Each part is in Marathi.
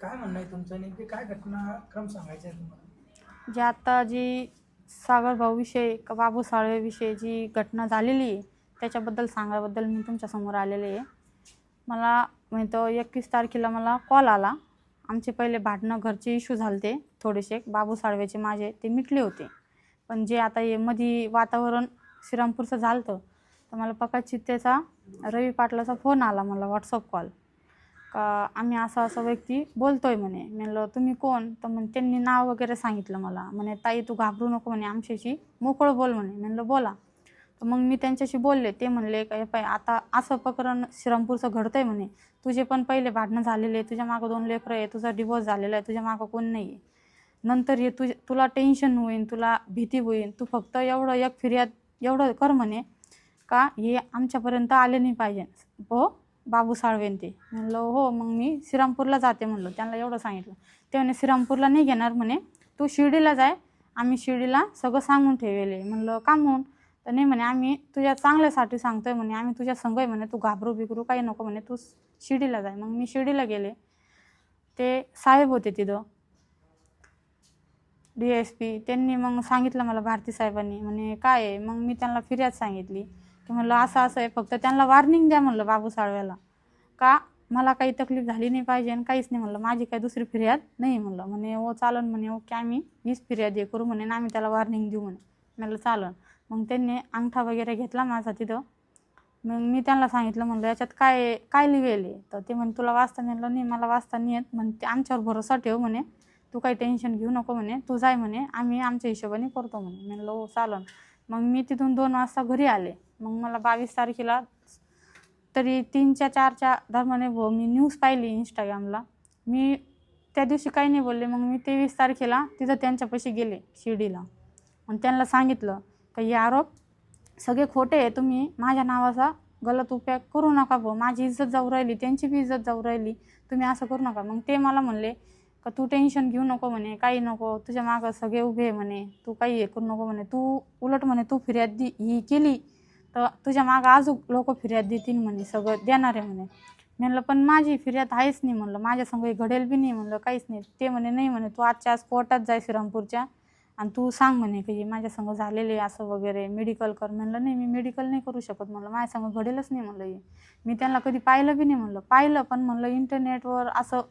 काय म्हणणं आहे तुमचं? नेमकी काय घटनाक्रम सांगायचा आहे तुम्हाला? जे आता जी सागर भाऊविषयी का बाबू साळवेविषयी जी घटना झालेली आहे त्याच्याबद्दल सांगायबद्दल मी तुमच्यासमोर आलेले आहे. मला म्हणतो 21 तारखेला मला कॉल आला. आमचे पहिले भांडणं घरचे इश्यू झालते थोडेसे, बाबू साळवेचे माझे ते मिटले होते. पण जे आता हे मध्ये वातावरण श्रीरामपूरचं झालं तर मला पका चित्तेचा रवी पाटलाचा फोन आला मला व्हॉट्सअप कॉल का आम्ही असा व्यक्ती बोलतोय म्हणे. म्हणलं तुम्ही कोण? तर म्हणे त्यांनी नाव वगैरे सांगितलं मला. म्हणे ताई तू घाबरू नको म्हणे, आमच्याशी मोकळं बोल म्हणे. म्हणलं बोला. तर मग मी त्यांच्याशी बोलले. ते म्हणले काय पाय आता असं प्रकरण श्रीरामपूरचं घडतंय म्हणे, तुझे पण पहिले भांडणं झालेले, तुझ्या मागं 2 लेकरं आहे, तुझा डिवोर्स झालेला आहे, तुझ्या मागं कोण नाही आहे. नंतर हे तुला टेन्शन होईल, तुला भीती होईल, तू फक्त एवढं एक फिर्याद एवढं कर म्हणे का हे आमच्यापर्यंत आले नाही पाहिजे हो बाबू साळवेन ते. म्हणलं हो मग मी श्रीरामपूरला जाते म्हणलं. त्यांना एवढं सांगितलं. ते म्हणे श्रीरामपूरला नाही घेणार म्हणे, तू शिर्डीला जाय, आम्ही शिर्डीला सगळं सांगून ठेवले. म्हणलं का म्हणून? तर नाही म्हणे आम्ही तुझ्या चांगल्यासाठी सांगतोय म्हणे, आम्ही तुझ्या संग आहे म्हणे, तू घाबरू बिगरू काही नको म्हणे, तू शिर्डीला जाय. मग मी शिर्डीला गेले. ते साहेब होते तिथं DSP. त्यांनी मग सांगितलं मला भारती साहेबांनी म्हणे काय आहे. मग मी त्यांना फिर्याद सांगितली की म्हणलं असं आहे, फक्त त्यांना वॉर्निंग द्या म्हणलं बाबू साळव्याला का मला काही तकलीफ झाली नाही पाहिजे आणि काहीच नाही म्हणलं, माझी काही दुसरी फिर्याद नाही म्हणलं. म्हणे ओ चालन म्हणे, ओके आम्ही हीच फिर्याद हे करू म्हणे, आम्ही त्याला वॉर्निंग देऊ म्हणे. म्हणलं चालन. मग त्यांनी अंगठा वगैरे घेतला माझा तिथं. मग मी त्यांना सांगितलं म्हणलं याच्यात काय काय लिहिलेलं आहे. तर ते म्हणे तुला वाचता? म्हणलं नाही मला वाचता नाही येत. म्हणते आमच्यावर भरोसा ठेव म्हणे, तू काही टेन्शन घेऊ नको म्हणे, तू जाय म्हणे, आम्ही आमच्या हिशोबाने करतो म्हणे. म्हणलं हो चालन. मग मी तिथून 2 वाजता घरी आले. मग मला 22 तारखेला तरी 3च्या 4च्या दरम्यान मी न्यूज पाहिली इंस्टाग्रामला. मी त्या दिवशी काही नाही बोलले. मग मी 23 तारखेला तिथं त्यांच्यापाशी गेले शिर्डीला आणि त्यांना सांगितलं का हे आरोप सगळे खोटे आहे, तुम्ही माझ्या नावाचा गलत उपयोग करू नका भाऊ, माझी इज्जत जाऊ राहिली, त्यांची बी इज्जत जाऊ राहिली, तुम्ही असं करू नका. मग ते मला म्हणले का तू टेन्शन घेऊ नको म्हणे, काही नको, तुझ्या मागं सगळे उभे आहे म्हणे, तू काही हे करू नको म्हणे, तू उलट म्हणे तू फिर्याद ही केली तर तुझ्या मागं अजून लोक फिर्याद देतील म्हणे, सगळं देणार आहे म्हणे. म्हणलं पण माझी फिर्याद आहेच नाही म्हणलं, माझ्या संग घडेल बी नाही म्हणलं, काहीच नाही. ते म्हणे नाही म्हणे तू आजच्या आज कोर्टात जाय श्रीरामपूरच्या आणि तू सांग म्हणे की माझ्या संग झालेले असं वगैरे, मेडिकल कर. म्हणलं नाही मी मेडिकल नाही करू शकत म्हणलं, माझ्या संग घडेलच नाही म्हणलं हे. मी त्यांना कधी पाहिलं बी नाही म्हणलं, पाहिलं पण म्हणलं इंटरनेटवर असं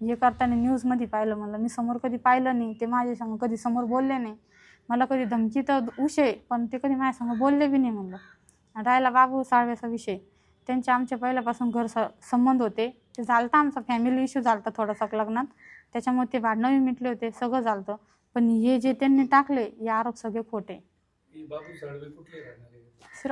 हे करताना न्यूजमध्ये पाहिलं म्हणलं, मी समोर कधी पाहिलं नाही. ते माझ्या संग कधी समोर बोलले नाही, मला कधी धमकी तर उशे पण ते कधी माझ्या संग बोलले बी नाही म्हणलं. राहिला बाबू साळवेचा विषय, त्यांचे आमच्या पहिल्यापासून घर संबंध होते, ते झालतं आमचा फॅमिली इश्यू झालता थोडासा लग्नात, त्याच्यामुळे ते भांडणं मिटले होते, सगळं झालतं. पण हे जे त्यांनी टाकले हे आरोप सगळे खोटे. बाबू साळवे कुठले राहणार आहे? श्रीराम